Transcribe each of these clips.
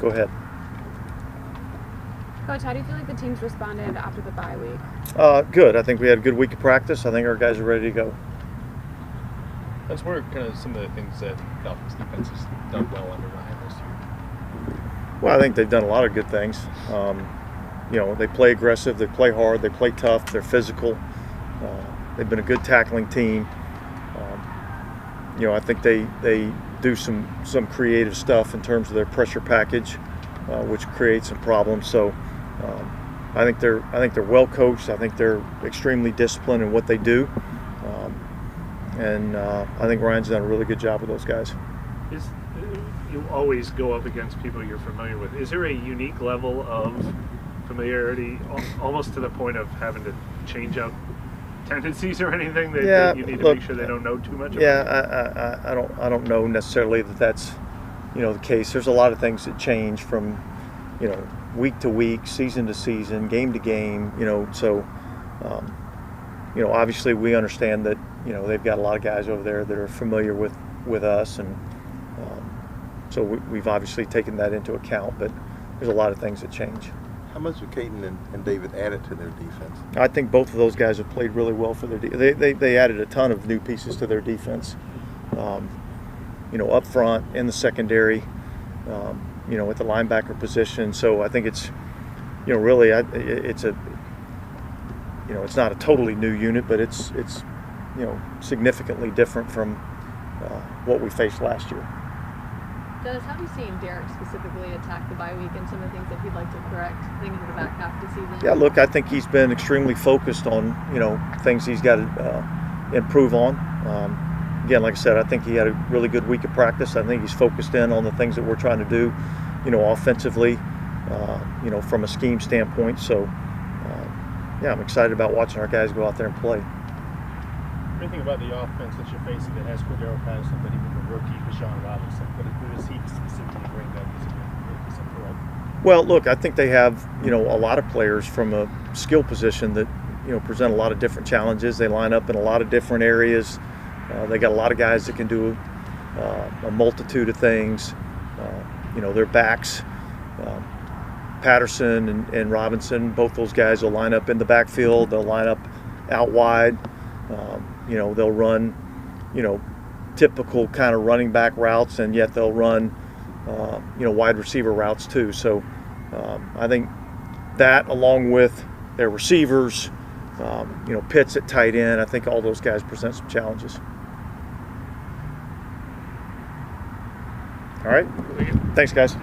go ahead. Coach, how do you feel like the team's responded after the bye week? Good. I think we had a good week of practice. I think our guys are ready to go. That's where kind of some of the things that Falcons defense has done well under Ryan this year. Well, I think they've done a lot of good things. They play aggressive, they play hard, they play tough, they're physical. They've been a good tackling team. I think they do some creative stuff in terms of their pressure package, which creates some problems. So I think they're well coached. I think they're extremely disciplined in what they do, and I think Ryan's done a really good job with those guys. You always go up against people you're familiar with. Is there a unique level of familiarity, almost to the point of having to change up tendencies or anything that you need to make sure they don't know too much about? Yeah, I don't know necessarily that's the case. There's a lot of things that change from week to week, season to season, game to game. So obviously we understand that they've got a lot of guys over there that are familiar with us, and so we've obviously taken that into account. But there's a lot of things that change. How much have Caden and David added to their defense? I think both of those guys have played really well for their they added a ton of new pieces to their defense. Up front, in the secondary, at the linebacker position. So I think it's, really it's not a totally new unit, but it's significantly different from what we faced last year. Dennis, how have you seen Derek specifically attack the bye week and some of the things that he'd like to correct heading into the back half of the season? Yeah, look, I think he's been extremely focused on, things he's got to improve on. Again, like I said, I think he had a really good week of practice. I think he's focused in on the things that we're trying to do, offensively, from a scheme standpoint. So, I'm excited about watching our guys go out there and play. Anything about the offense that you're facing that has Cordero Patterson, but even the rookie Deshaun Robinson, but who does he specifically bring that is correct? Well, look, I think they have, a lot of players from a skill position that, present a lot of different challenges. They line up in a lot of different areas. They got a lot of guys that can do a multitude of things. Their backs, Patterson and Robinson, both those guys will line up in the backfield. They'll line up out wide. They'll run, typical kind of running back routes, and yet they'll run, wide receiver routes too. So I think that, along with their receivers, Pitts at tight end, I think all those guys present some challenges. All right. Thanks, guys.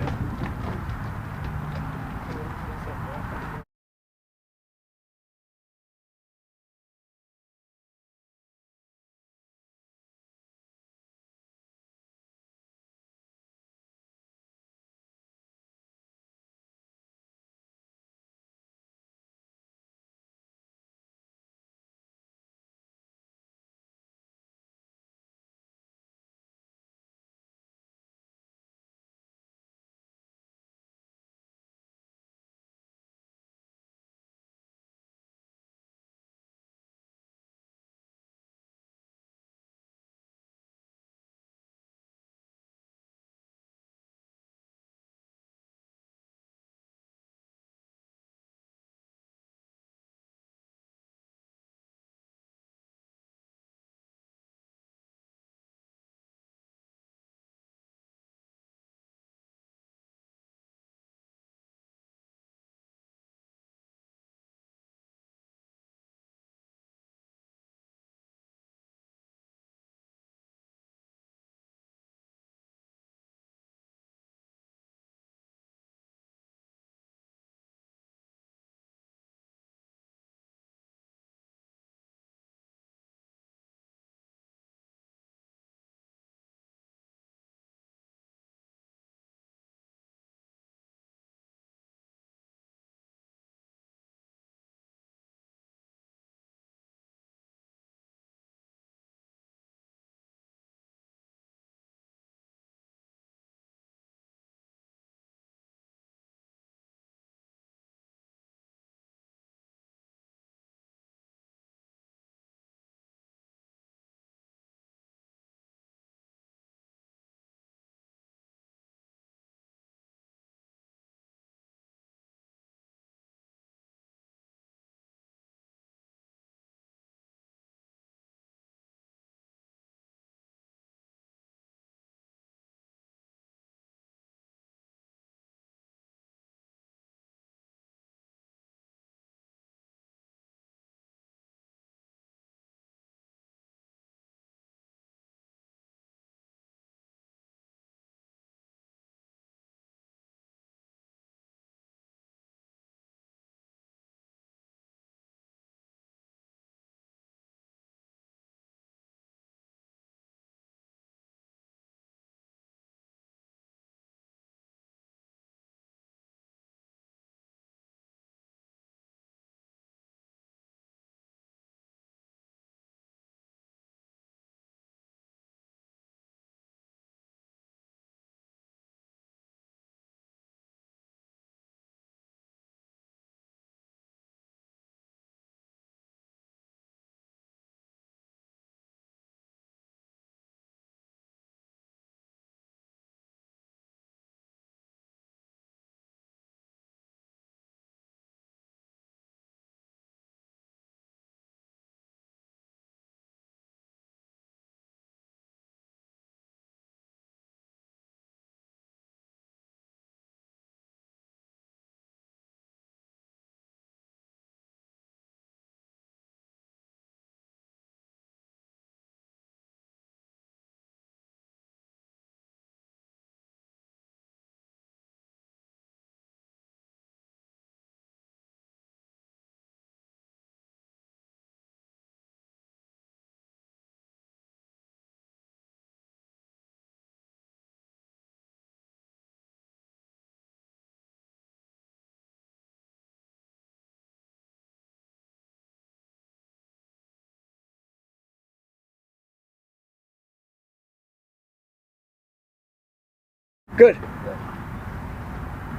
Good.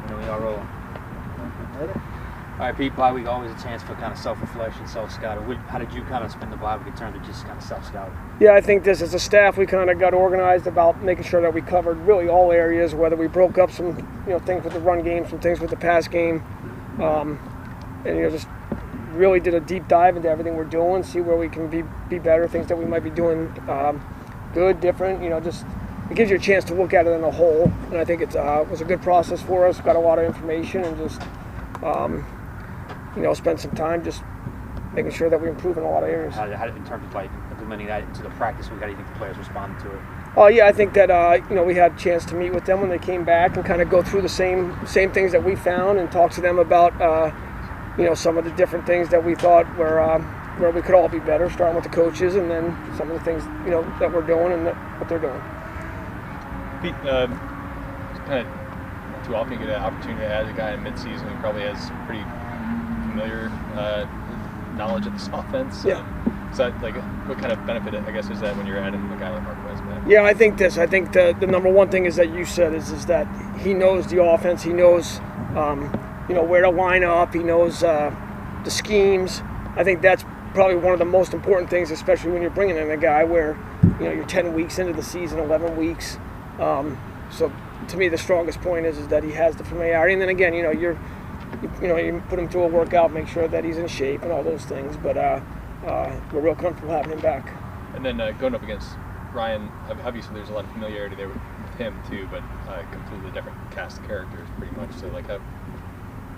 When we are rolling. All right, Pete, bye week always a chance for kind of self-reflection, self-scouting. How did you kind of spend the bye week in terms of just kind of self-scouting? Yeah, I think this as a staff we kind of got organized about making sure that we covered really all areas, whether we broke up some things with the run game, some things with the pass game, and just really did a deep dive into everything we're doing, see where we can be better, things that we might be doing good, different. Just it gives you a chance to look at it in a whole, and I think it was a good process for us. Got a lot of information and just spend some time just making sure that we improve in a lot of areas. How in terms of like implementing that into the practice week, how do you think the players responded to it? Oh yeah, I think that we had a chance to meet with them when they came back and kind of go through the same things that we found and talk to them about some of the different things that we thought were where we could all be better, starting with the coaches and then some of the things that we're doing and what they're doing. Pete, kind of too often you get an opportunity to add a guy in midseason who probably has pretty familiar knowledge of this offense. Yeah. So, what kind of benefit, I guess, is that when you're adding a guy like Mark Westman? Yeah, I think the number one thing is that you said is that he knows the offense. He knows, where to line up. He knows the schemes. I think that's probably one of the most important things, especially when you're bringing in a guy where, you're 10 weeks into the season, 11 weeks. So to me, the strongest point is that he has the familiarity. And then again, you put him through a workout, make sure that he's in shape and all those things. But we're real comfortable having him back. And then going up against Ryan, obviously there's a lot of familiarity there with him too, but completely different cast of characters pretty much. So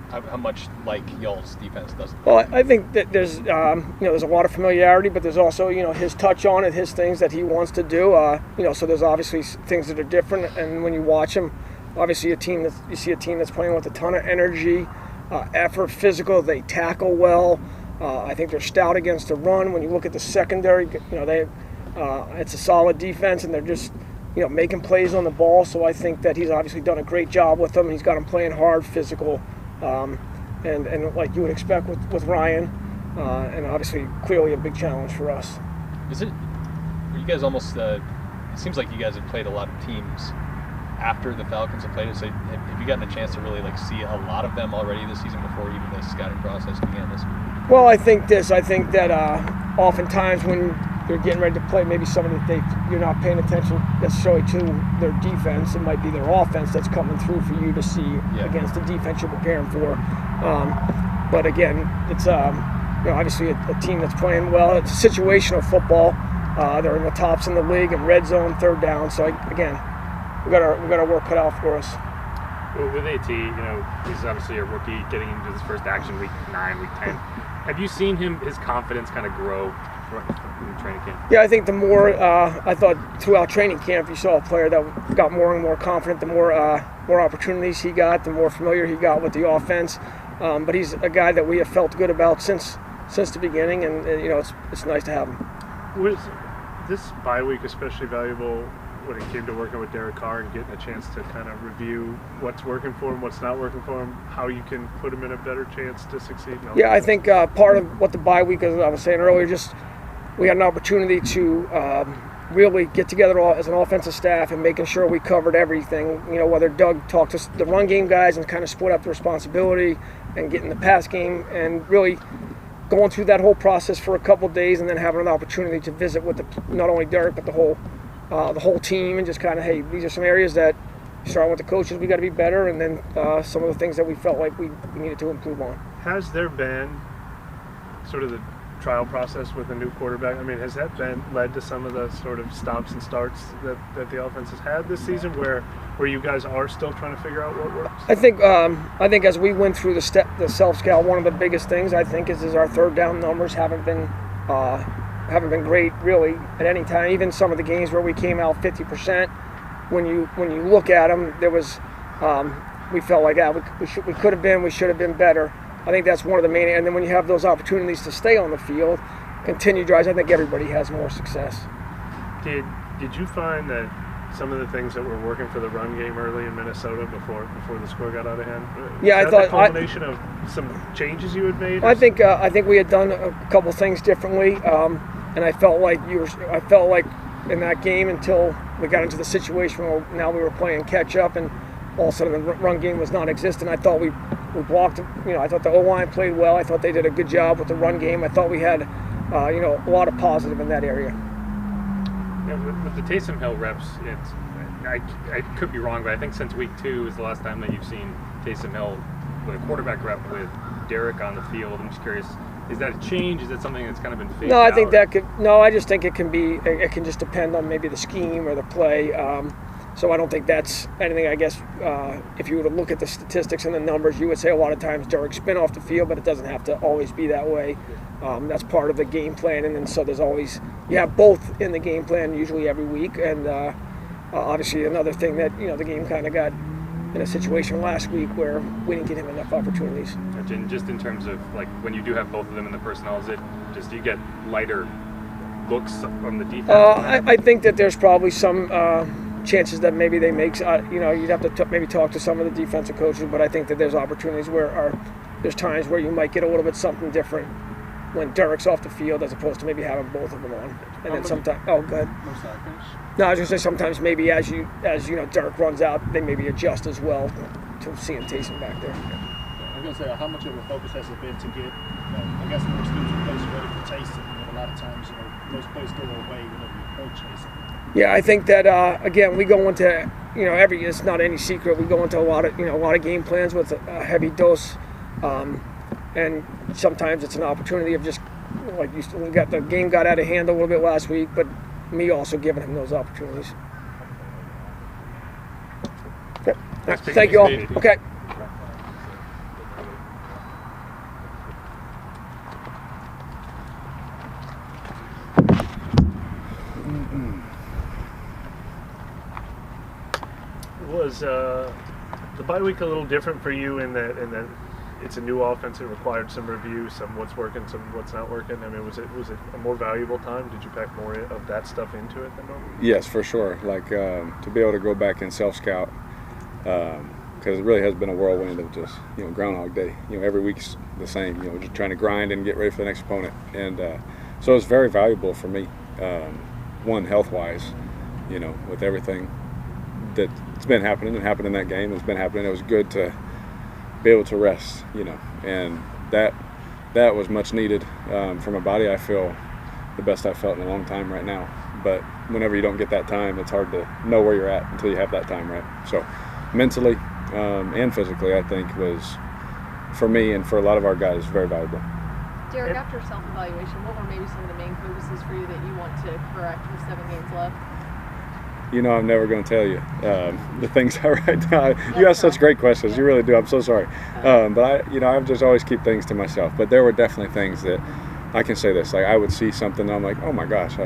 how much like y'all's defense does it? Well, I think that there's there's a lot of familiarity, but there's also his touch on it, his things that he wants to do. So there's obviously things that are different, and when you watch him, obviously you see a team that's playing with a ton of energy, effort, physical. They tackle well. I think they're stout against the run. When you look at the secondary, it's a solid defense, and they're just making plays on the ball. So I think that he's obviously done a great job with them. He's got them playing hard, physical. And like you would expect with Ryan, and obviously clearly a big challenge for us. Were you guys almost, it seems like you guys have played a lot of teams after the Falcons have played it, so have you gotten a chance to really see a lot of them already this season before even the scouting process began this week? Well, I think that oftentimes when they're getting ready to play maybe somebody that you're not paying attention necessarily to their defense, it might be their offense that's coming through for you to see against the defense you're preparing for. But again, it's obviously a team that's playing well. It's situational football. They're in the tops in the league in red zone, third down. So again, we got our work cut out for us. Well, with AT, he's obviously a rookie getting into his first action week 9, week 10. Have you seen his confidence kind of grow in training camp? Yeah, I think the more I thought throughout training camp, you saw a player that got more and more confident. The more opportunities he got, the more familiar he got with the offense. But he's a guy that we have felt good about since the beginning, and it's nice to have him. Was this bye week especially valuable when it came to working with Derek Carr and getting a chance to kind of review what's working for him, what's not working for him, how you can put him in a better chance to succeed? Yeah, I think part of what the bye week, as I was saying earlier, just we had an opportunity to really get together as an offensive staff and making sure we covered everything. Whether Doug talked to the run game guys and kind of split up the responsibility and getting the pass game, and really going through that whole process for a couple of days, and then having an opportunity to visit with not only Derek but the whole team, and just kind of, hey, these are some areas that, starting with the coaches, we got to be better, and then some of the things that we felt like we needed to improve on. Has there been sort of the trial process with a new quarterback? I mean, has that led to some of the sort of stops and starts that the offense has had this season, where you guys are still trying to figure out what works? I think as we went through the self-scout, one of the biggest things I think is our third down numbers haven't been great really at any time. Even some of the games where we came out 50%, when you look at them, there was we felt like we should have been better. I think that's one of the main. And then when you have those opportunities to stay on the field, continue drives, I think everybody has more success. Did you find that some of the things that were working for the run game early in Minnesota before the score got out of hand? Yeah, I thought the culmination of some changes you had made. I think we had done a couple things differently, and I felt like in that game until we got into the situation where now we were playing catch up, and all of a sudden the run game was non-existent. I thought we blocked. I thought the O-line played well. I thought they did a good job with the run game. I thought we had a lot of positive in that area. Yeah, with the Taysom Hill reps, I could be wrong, but I think since week 2 is the last time that you've seen Taysom Hill with a quarterback rep with Derek on the field. I'm just curious, is that a change? Is that something that's kind of been phased out? I just think it can just depend on maybe the scheme or the play. So I don't think that's anything. I guess if you were to look at the statistics and the numbers, you would say a lot of times Derek's been off the field, but it doesn't have to always be that way. That's part of the game plan, and then so there's always, you have both in the game plan usually every week. And obviously another thing that the game kind of got in a situation last week where we didn't get him enough opportunities. And just in terms of like when you do have both of them in the personnel, is it just you get lighter looks from the defense? I think that there's probably some chances that maybe they make. You'd have to maybe talk to some of the defensive coaches, but I think that there's opportunities there's times where you might get a little bit something different when Derek's off the field as opposed to maybe having both of them on. And then sometimes, go ahead. No, I was going to say sometimes maybe as Derek runs out, they maybe adjust as well to seeing Taysom back there. I was going to say, how much of a focus has it been to get, I guess, more excuses plays ready for Taysom? A lot of times, those plays go away whenever you approach Taysom. Yeah, I think that again, we go into it's not any secret. We go into a lot of game plans with a heavy dose, and sometimes it's an opportunity of just like the game got out of hand a little bit last week, but me also giving him those opportunities. Okay. Thank you all. Okay. Was the bye week a little different for you in that it's a new offense? It required some review, some what's working, some what's not working. I mean, was it a more valuable time? Did you pack more of that stuff into it than normal? Yes, for sure. Like to be able to go back and self-scout, because it really has been a whirlwind of just Groundhog Day. Every week's the same. Just trying to grind and get ready for the next opponent, and so it's very valuable for me. One, health-wise, with everything that's been happening and happened in that game. It's been happening. It was good to be able to rest, and that was much needed for my body. I feel the best I've felt in a long time right now. But whenever you don't get that time, it's hard to know where you're at until you have that time, right? So mentally and physically, I think was, for me and for a lot of our guys, very valuable. Derek, after self-evaluation, what were maybe some of the main focuses for you that you want to correct with 7 games left? I'm never going to tell you the things I write down. You ask such great questions. You really do. I'm so sorry. But I just always keep things to myself. But there were definitely things that I can say this. Like I would see something, and I'm like, oh my gosh,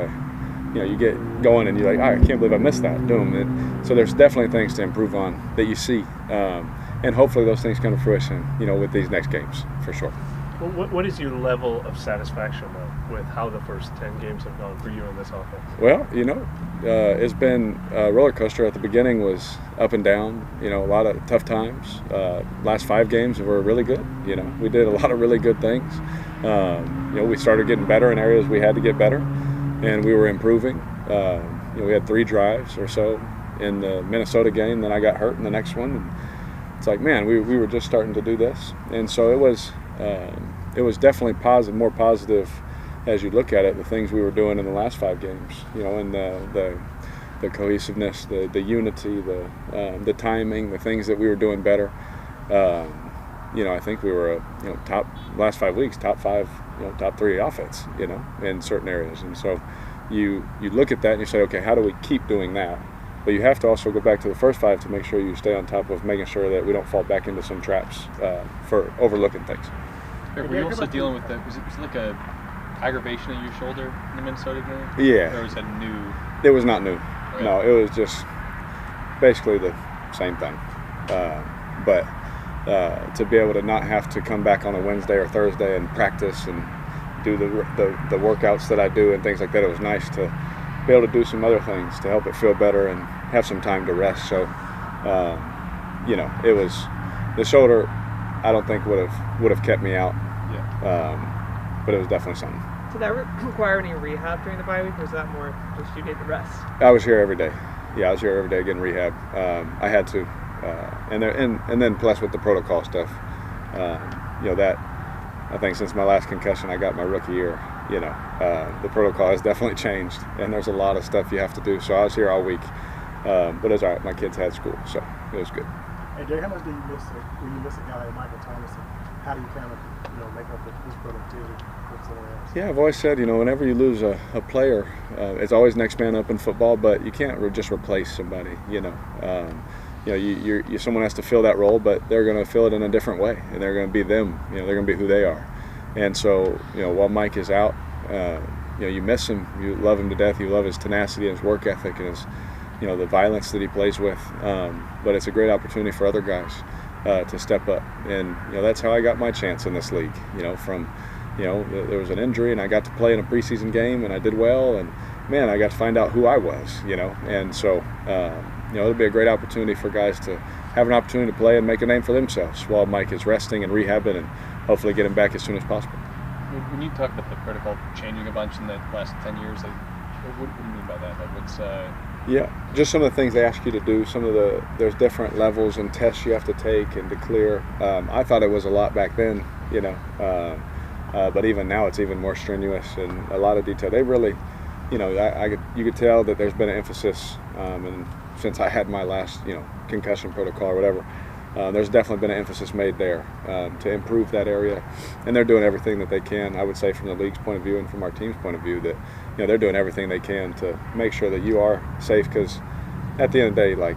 you get going and you're like, I can't believe I missed that. Boom. So there's definitely things to improve on that you see, and hopefully those things come to fruition. With these next games for sure. Well, what is your level of satisfaction though with how the first 10 games have gone for you in this offense? Well, it's been a roller coaster. At the beginning was up and down, a lot of tough times. Last 5 games were really good. We did a lot of really good things. We started getting better in areas we had to get better, and we were improving. We had 3 drives or so in the Minnesota game. Then I got hurt in the next one. And it's like, man, we were just starting to do this. And so it was definitely positive, more positive as you look at it, the things we were doing in the last 5 games, and the cohesiveness, the unity, the timing, the things that we were doing better. I think we were top last 5 weeks, top 5, top 3 offense, in certain areas. And so you look at that and you say, okay, how do we keep doing that? But you have to also go back to the first 5 to make sure you stay on top of making sure that we don't fall back into some traps for overlooking things. Were you also dealing with was it like a aggravation in your shoulder in the Minnesota game? Yeah. Or was that new? It was not new. Okay. No, it was just basically the same thing. But to be able to not have to come back on a Wednesday or Thursday and practice and do the workouts that I do and things like that, it was nice to be able to do some other things to help it feel better and have some time to rest. So, it was the shoulder. I don't think would have kept me out. Yeah. But it was definitely something. Did that require any rehab during the bye week, or was that more just you need the rest? I was here every day. Yeah, I was here every day getting rehab. I had to, and then plus with the protocol stuff, that I think since my last concussion, I got my rookie year. The protocol has definitely changed, and there's a lot of stuff you have to do. So I was here all week, but it was all right. My kids had school, so it was good. Hey, Derek, how much do you miss it when you miss a guy like Michael Thomas? How do you kind of make up for his productivity with someone else? Yeah, I've always said, whenever you lose a player, it's always next man up in football, but you can't just replace somebody. Someone has to fill that role, but they're going to fill it in a different way, and they're going to be them. They're going to be who they are. And so, while Mike is out, you miss him, you love him to death, you love his tenacity and his work ethic and his, the violence that he plays with. But it's a great opportunity for other guys to step up, and that's how I got my chance in this league. There was an injury, and I got to play in a preseason game, and I did well, and man, I got to find out who I was. And so it'll be a great opportunity for guys to have an opportunity to play and make a name for themselves while Mike is resting and rehabbing, and hopefully get him back as soon as possible. When you talk about the protocol changing a bunch in the last 10 years, what do you mean by that? Yeah, just some of the things they ask you to do. There's different levels and tests you have to take and to clear. I thought it was a lot back then, but even now it's even more strenuous and a lot of detail. They really, you could tell that there's been an emphasis, and since I had my last, concussion protocol or whatever, there's definitely been an emphasis made there to improve that area, and they're doing everything that they can. I would say from the league's point of view and from our team's point of view that they're doing everything they can to make sure that you are safe, because at the end of the day,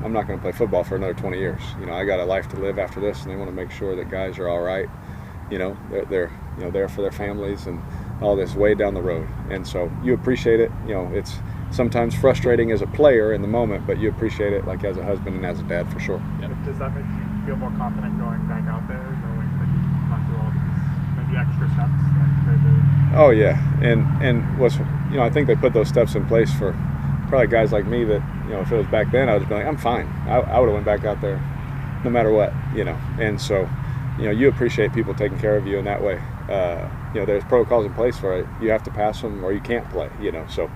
I'm not going to play football for another 20 years. I got a life to live after this, and they want to make sure that guys are all right. They're there for their families and all this way down the road, and so you appreciate it. It's sometimes frustrating as a player in the moment, but you appreciate it as a husband and as a dad for sure. Yep. Does that make you feel more confident going back out there, knowing that you've gone through all these maybe extra steps? Oh yeah, and what's I think they put those steps in place for probably guys like me that if it was back then, I would just be like, I'm fine. I would have went back out there no matter what, and so you appreciate people taking care of you in that way. There's protocols in place for it. You have to pass them or you can't play. So.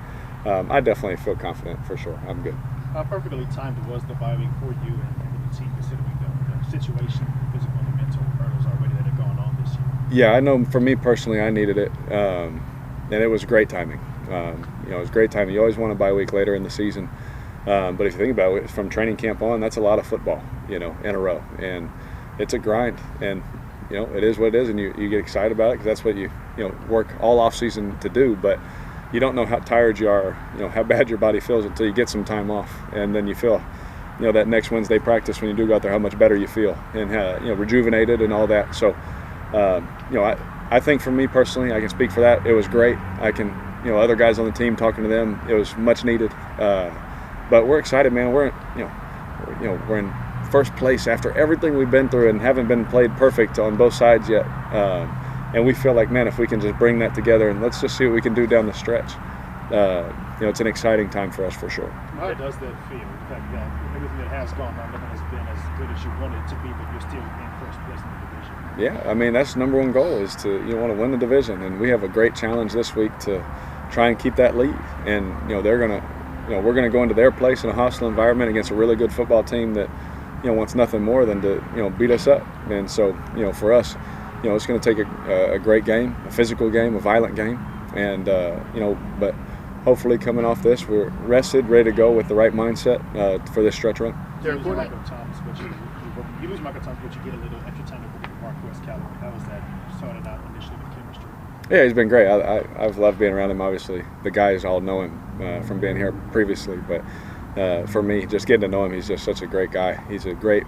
I definitely feel confident for sure. I'm good. How perfectly timed was the bye week for you and the team, considering the situation, the physical and the mental hurdles already that have gone on this year? Yeah, I know for me personally, I needed it, and it was great timing. It was great timing. You always want a bye week later in the season, but if you think about it, from training camp on, that's a lot of football, in a row, and it's a grind, and it is what it is, and you get excited about it because that's what you work all off season to do, but you don't know how tired you are, how bad your body feels until you get some time off, and then you feel, that next Wednesday practice when you do go out there, how much better you feel and rejuvenated and all that. So, I think for me personally, I can speak for that. It was great. I can, other guys on the team, talking to them, it was much needed. But we're excited, man. We're in first place after everything we've been through and haven't been played perfect on both sides yet. And we feel like, man, if we can just bring that together and let's just see what we can do down the stretch. It's an exciting time for us for sure. How does that feel? The fact that everything that has gone on, nothing has been as good as you wanted it to be, but you're still in first place in the division. Yeah, I mean, that's the number one goal is to want to win the division, and we have a great challenge this week to try and keep that lead. And they're gonna, we're gonna go into their place in a hostile environment against a really good football team that wants nothing more than to beat us up. And so for us. It's going to take a great game, a physical game, a violent game, and but hopefully coming off this, we're rested, ready to go with the right mindset for this stretch run. You lose Michael Thomas, but you get a little extra time to work with Marquez Callaway. How was that starting out initially with chemistry? Yeah, he's been great. I've loved being around him. Obviously, the guys all know him from being here previously, but for me, just getting to know him, he's just such a great guy. He's a great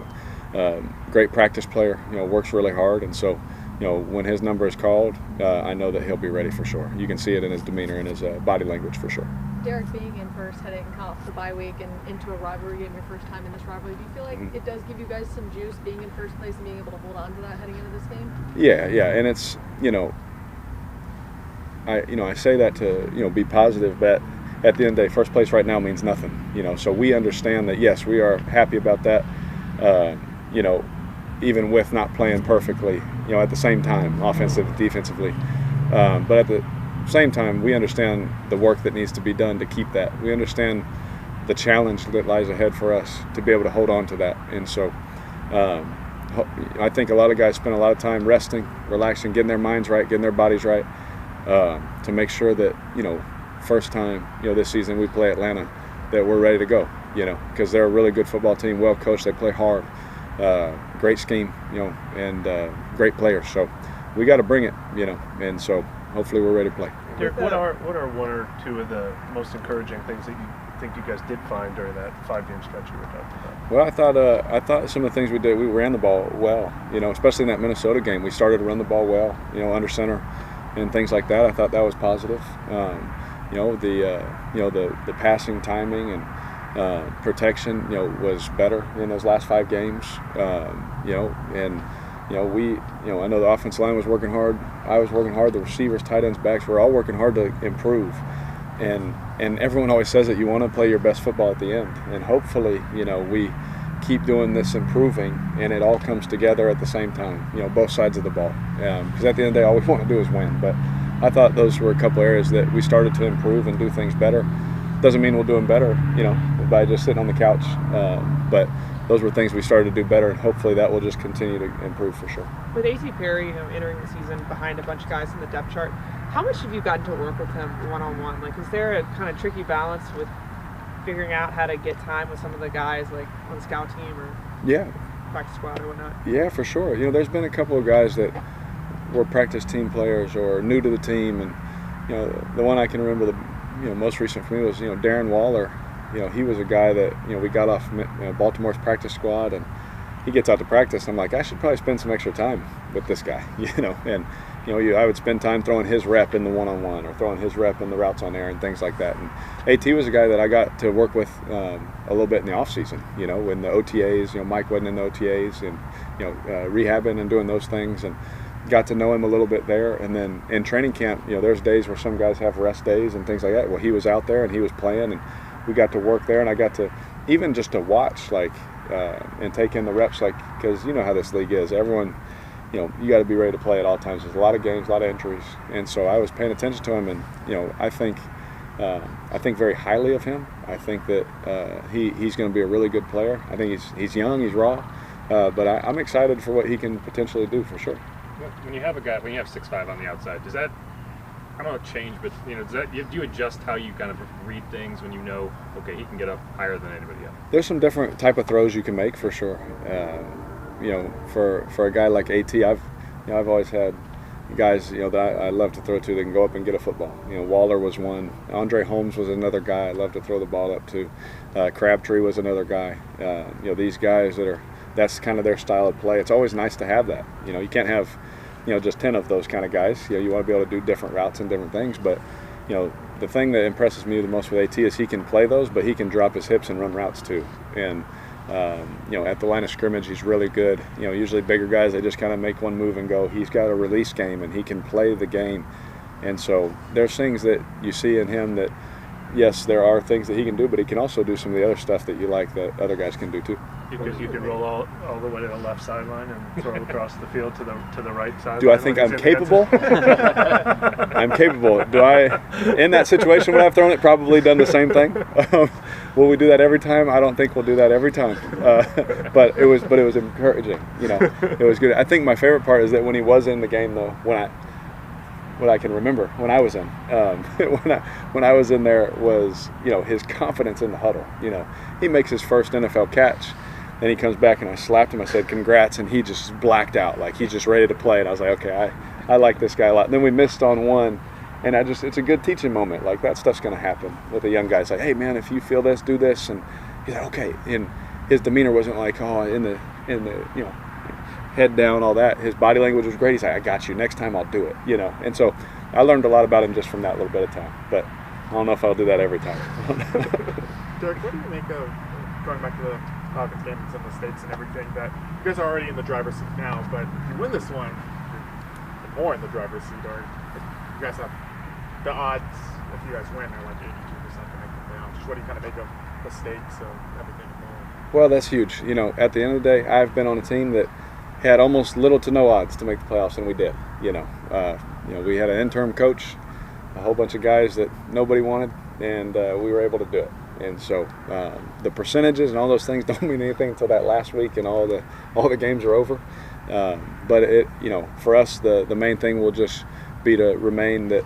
practice player. Works really hard, and so. When his number is called, I know that he'll be ready for sure. You can see it in his demeanor and his body language for sure. Derek, being in first, heading off the bye week and into a rivalry game, your first time in this rivalry, do you feel like it does give you guys some juice being in first place and being able to hold on to that heading into this game? Yeah, and it's I say that to be positive, but at the end of the day, first place right now means nothing. So we understand that yes, we are happy about that. Even with not playing perfectly, at the same time, offensively, defensively. But at the same time, we understand the work that needs to be done to keep that. We understand the challenge that lies ahead for us to be able to hold on to that. And so I think a lot of guys spend a lot of time resting, relaxing, getting their minds right, getting their bodies right, to make sure that, first time, this season we play Atlanta, that we're ready to go, because they're a really good football team, well coached, they play hard, great scheme, and great players. So we got to bring it, and so hopefully we're ready to play. Derek, what are one or two of the most encouraging things that you think you guys did find during that 5-game stretch you were talking about? Well, I thought some of the things we did, we ran the ball well, especially in that Minnesota game. We started to run the ball well, under center and things like that. I thought that was positive. The passing timing and protection, was better in those last 5 games. I know the offensive line was working hard. I was working hard. The receivers, tight ends, backs, we're all working hard to improve. And everyone always says that you want to play your best football at the end. And hopefully, we keep doing this improving, and it all comes together at the same time, both sides of the ball. Because at the end of the day, all we want to do is win. But I thought those were a couple areas that we started to improve and do things better. Doesn't mean we'll do them better, by just sitting on the couch. But those were things we started to do better, and hopefully that will just continue to improve for sure. With A.T. Perry, entering the season behind a bunch of guys in the depth chart, how much have you gotten to work with him one-on-one? Like, is there a kind of tricky balance with figuring out how to get time with some of the guys, like on the scout team or practice squad or whatnot? Yeah, for sure. There's been a couple of guys that were practice team players or new to the team, and the one I can remember the most recent for me was Darren Waller. He was a guy that we got off Baltimore's practice squad, and he gets out to practice. And I'm like, I should probably spend some extra time with this guy, and I would spend time throwing his rep in the one-on-one or throwing his rep in the routes on air and things like that. And AT was a guy that I got to work with a little bit in the off season, when the OTAs, Mike wasn't in the OTAs, and rehabbing and doing those things, and got to know him a little bit there. And then in training camp, there's days where some guys have rest days and things like that. Well, he was out there and he was playing, and we got to work there, and I got to even just to watch, and take in the reps, because how this league is. Everyone, you got to be ready to play at all times. There's a lot of games, a lot of injuries, and so I was paying attention to him, and I think very highly of him. I think that he's going to be a really good player. I think he's young, he's raw, but I'm excited for what he can potentially do for sure. When you have 6'5" on the outside, does that, I don't know, change, but do you adjust how you kind of read things when okay, he can get up higher than anybody else? There's some different type of throws you can make for sure. For a guy like AT, I've always had guys that I love to throw to that can go up and get a football. Waller was one. Andre Holmes was another guy I love to throw the ball up to. Crabtree was another guy. These guys that's kind of their style of play. It's always nice to have that. You can't have just 10 of those kind of guys. You want to be able to do different routes and different things. But the thing that impresses me the most with AT is he can play those, but he can drop his hips and run routes too. And at the line of scrimmage, he's really good. Usually bigger guys, they just kind of make one move and go. He's got a release game, and he can play the game. And so there's things that you see in him that, yes, there are things that he can do, but he can also do some of the other stuff that you like that other guys can do too. You could roll all the way to the left sideline and throw across the field to the right sideline. Do I think I'm capable? I'm capable. Do I, in that situation when I've thrown it, probably done the same thing? Will we do that every time? I don't think we'll do that every time. But it was encouraging. It was good. I think my favorite part is that when he was in the game, though, what I can remember when I was in, when I was in there was, his confidence in the huddle. He makes his first NFL catch, and he comes back, and I slapped him. I said, "Congrats!" and he just blacked out, like he's just ready to play. And I was like, "Okay, I like this guy a lot." And then we missed on one, and it's a good teaching moment. Like that stuff's going to happen with a young guy. It's like, "Hey, man, if you feel this, do this." And he's like, "Okay." And his demeanor wasn't like, "Oh, in the head down, all that." His body language was great. He's like, "I got you. Next time I'll do it." And so I learned a lot about him just from that little bit of time. But I don't know if I'll do that every time. Derek, what do you make of going back to the Falcons game and some of the states and everything, that you guys are already in the driver's seat now, but if you win this one, you're more in the driver's seat, or you guys have the odds, if you guys win, are like 82% to make the playoffs. Just what do you kind of make of the stakes of everything involved? Well, that's huge. At the end of the day, I've been on a team that had almost little to no odds to make the playoffs, and we did. we had an interim coach, a whole bunch of guys that nobody wanted, and we were able to do it. And so the percentages and all those things don't mean anything until that last week and all the games are over. But for us, the main thing will just be to remain that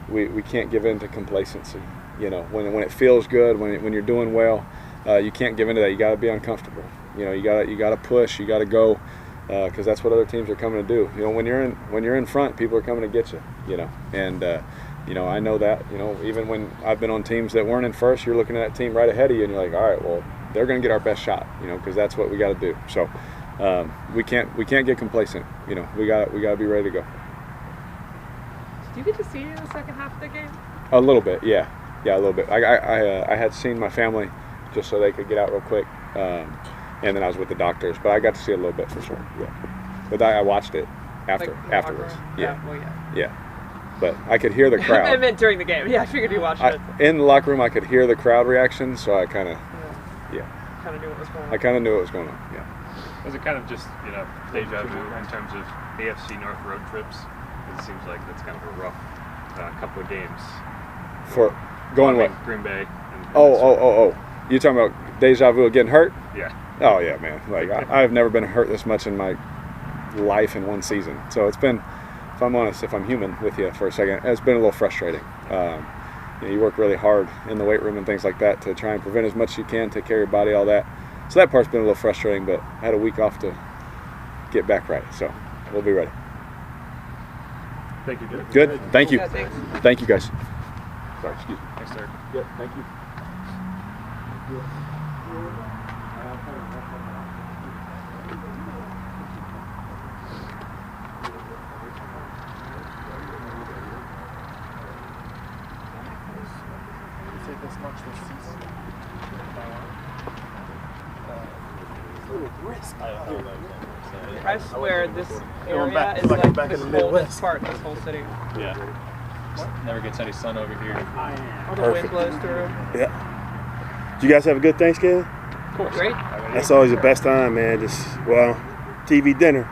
we can't give in to complacency. When it feels good, when you're doing well, you can't give into that. You got to be uncomfortable. You got to push. You got to go, because that's what other teams are coming to do. When you're in front, people are coming to get you. And I know that. Even when I've been on teams that weren't in first, you're looking at that team right ahead of you, and you're like, all right, well, they're going to get our best shot. Because that's what we got to do. So we can't get complacent. We got to be ready to go. Did you get to see you in the second half of the game? A little bit, yeah, a little bit. I had seen my family just so they could get out real quick, and then I was with the doctors. But I got to see a little bit for sure. Yeah, but I watched it afterwards. Yeah. But I could hear the crowd. I meant during the game. Yeah, I figured you watched it. In the locker room, I could hear the crowd reaction, so I kind of knew what was going on. I kind of knew what was going on. Yeah. Was it kind of just deja vu in terms of AFC North road trips? It seems like that's kind of a rough couple of games. For going what? Green Bay. Oh. You talking about deja vu of getting hurt? Yeah. Oh yeah, man. Like I've never been hurt this much in my life in one season. So it's been, if I'm honest, if I'm human with you for a second, it's been a little frustrating. You work really hard in the weight room and things like that to try and prevent as much as you can, take care of your body, all that. So that part's been a little frustrating, but I had a week off to get back right. So we'll be ready. Thank you, Derek. Good. Thank you. Yeah, thanks. Thank you, guys. Sorry, excuse me. Thanks, Derek. Yep, thank you. I swear this area is like the coldest part of this whole city. Yeah. Never gets any sun over here. All the wind blows through. Yeah. Did you guys have a good Thanksgiving? Of course. Great. That's always the best time, man. TV dinner.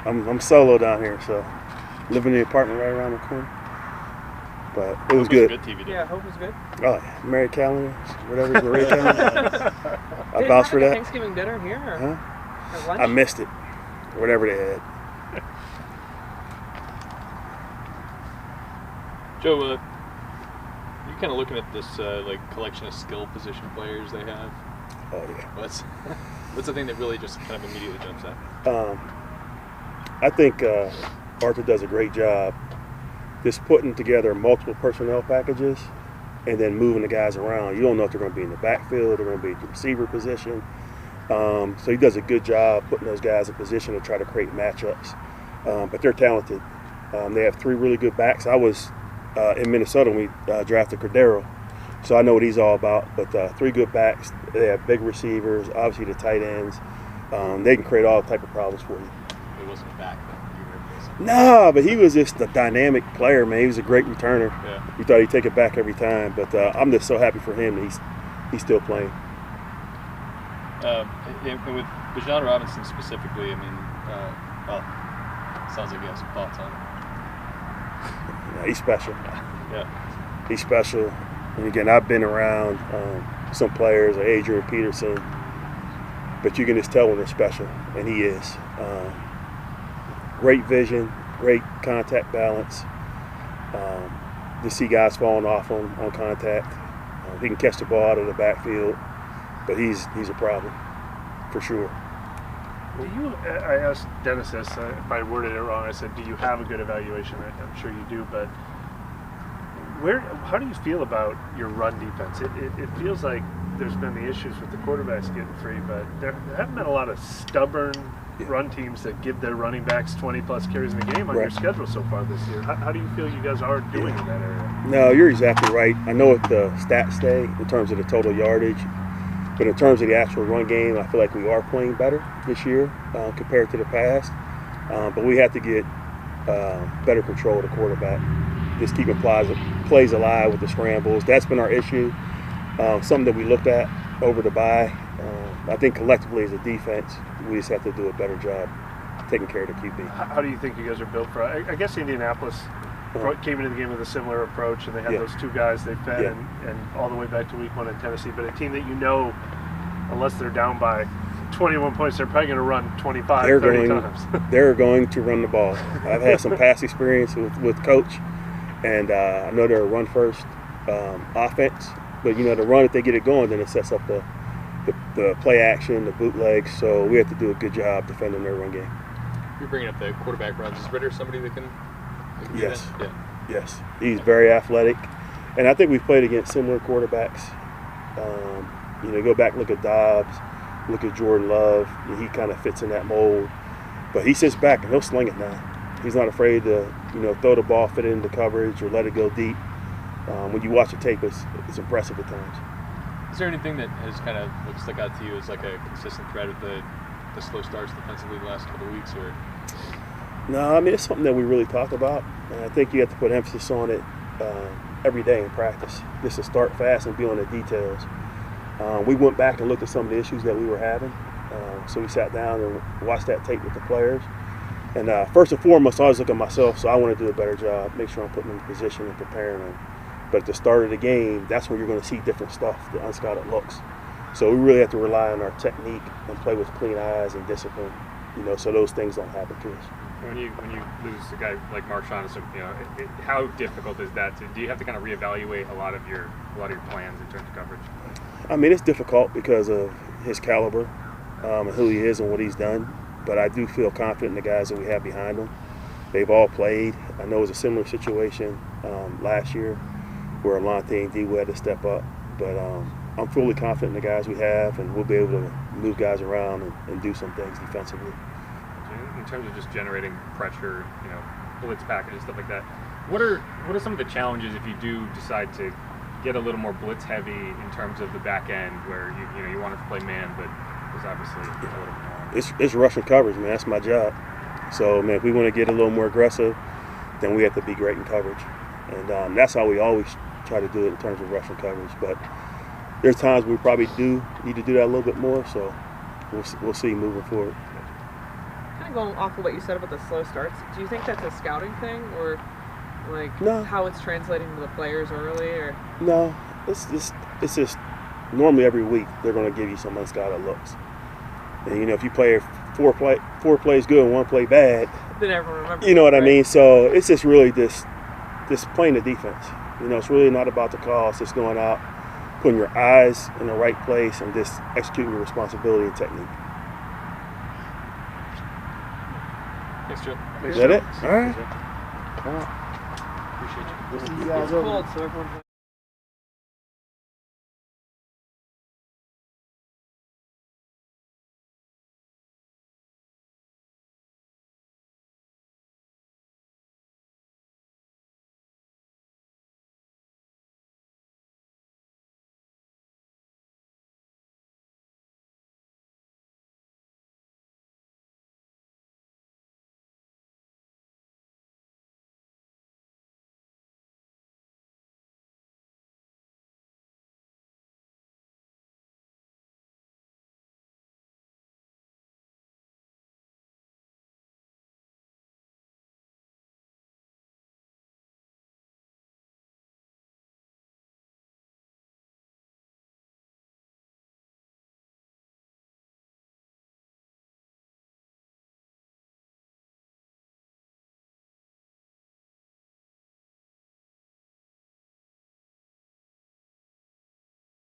I'm solo down here, so living in the apartment right around the corner. But it was good. Yeah, Hope was good. Oh, yeah. Mary Calendar, whatever. Marie Calendar. I vouched for that. Thanksgiving dinner here? Or, or lunch? I missed it. Whatever they had. Joe, you're kind of looking at this collection of skill position players they have. Oh yeah. What's the thing that really just kind of immediately jumps out? I think Arthur does a great job just putting together multiple personnel packages and then moving the guys around. You don't know if they're going to be in the backfield, they're going to be in the receiver position. So he does a good job putting those guys in position to try to create matchups. But they're talented. They have three really good backs. I was in Minnesota when we drafted Cordero, so I know what he's all about. But three good backs. They have big receivers, obviously the tight ends. They can create all type of problems for you. It wasn't a back, though. No, but he was just a dynamic player, man. He was a great returner. Yeah. We thought he'd take it back every time, but I'm just so happy for him that he's still playing. And with Bijan Robinson specifically, I mean, sounds like you have some thoughts on it. Yeah, he's special. Yeah. He's special. And again, I've been around some players, like Adrian Peterson, but you can just tell when they're special, and he is. Great vision, great contact balance. To see guys falling off on contact. He can catch the ball out of the backfield, but he's a problem for sure. I asked Dennis this, if I worded it wrong, I said, do you have a good evaluation? I'm sure you do, but how do you feel about your run defense? It feels like there's been the issues with the quarterbacks getting free, but there haven't been a lot of stubborn run teams that give their running backs 20-plus carries in a game on your schedule so far this year. How do you feel you guys are doing in that area? No, you're exactly right. I know what the stats say in terms of the total yardage, but in terms of the actual run game, I feel like we are playing better this year compared to the past. But we have to get better control of the quarterback. Just keeping plays alive with the scrambles. That's been our issue. Something that we looked at over the bye. I think collectively as a defense, we just have to do a better job taking care of the QB. How do you think you guys are built for? I guess Indianapolis came into the game with a similar approach, and they had those two guys they fed, and all the way back to week 1 in Tennessee. But a team that unless they're down by 21 points, they're probably going to run 25, 30 times. They're going to run the ball. I've had some past experience with Coach, and I know they're a run-first offense. But, the run, if they get it going, then it sets up the play action, the bootlegs. So we have to do a good job defending their run game. You're bringing up the quarterback runs. Is Ritter somebody that can do Yes. that? Yeah. Yes. He's very athletic. And I think we've played against similar quarterbacks. Go back and look at Dobbs, look at Jordan Love. He kind of fits in that mold. But he sits back and he'll sling it now. He's not afraid to, throw the ball, fit it into coverage, or let it go deep. When you watch the tape, it's impressive at times. Is there anything that has kind of stuck out to you as like a consistent thread of the slow starts defensively the last couple of weeks? Or No, I mean, it's something that we really talk about. And I think you have to put emphasis on it every day in practice, just to start fast and be on the details. We went back and looked at some of the issues that we were having. So we sat down and watched that tape with the players. And first and foremost, I always look at myself, so I want to do a better job, make sure I'm putting them in position and preparing them. But at the start of the game, that's where you're going to see different stuff, the unscouted looks. So we really have to rely on our technique and play with clean eyes and discipline, so those things don't happen to us. When you lose a guy like Marshawn, how difficult is that? Do you have to kind of reevaluate a lot of your plans in terms of coverage? I mean, it's difficult because of his caliber and who he is and what he's done. But I do feel confident in the guys that we have behind him. They've all played. I know it was a similar situation last year where Alante and D had to step up. But I'm fully confident in the guys we have, and we'll be able to move guys around and do some things defensively. In terms of just generating pressure, blitz packages, stuff like that, what are some of the challenges if you do decide to get a little more blitz heavy in terms of the back end, where you want to play man, but there's obviously a little bit more. It's rushing coverage, man. That's my job. So, man, if we want to get a little more aggressive, then we have to be great in coverage. And that's how we always try to do it in terms of rushing coverage. But there's times we probably do need to do that a little bit more, so we'll see moving forward. Kind of going off of what you said about the slow starts, do you think that's a scouting thing, or how it's translating to the players early? Or No, it's just normally every week they're going to give you some unscouted looks. And, if you play four plays good and one play bad, then everyone remembers. You know what I mean? So it's just really just playing the defense. It's really not about the call. It's just going out, putting your eyes in the right place, and just executing your responsibility and technique. Thanks, Joe. Is that it? All right. Appreciate you. We'll see you guys over. Cold, so everyone's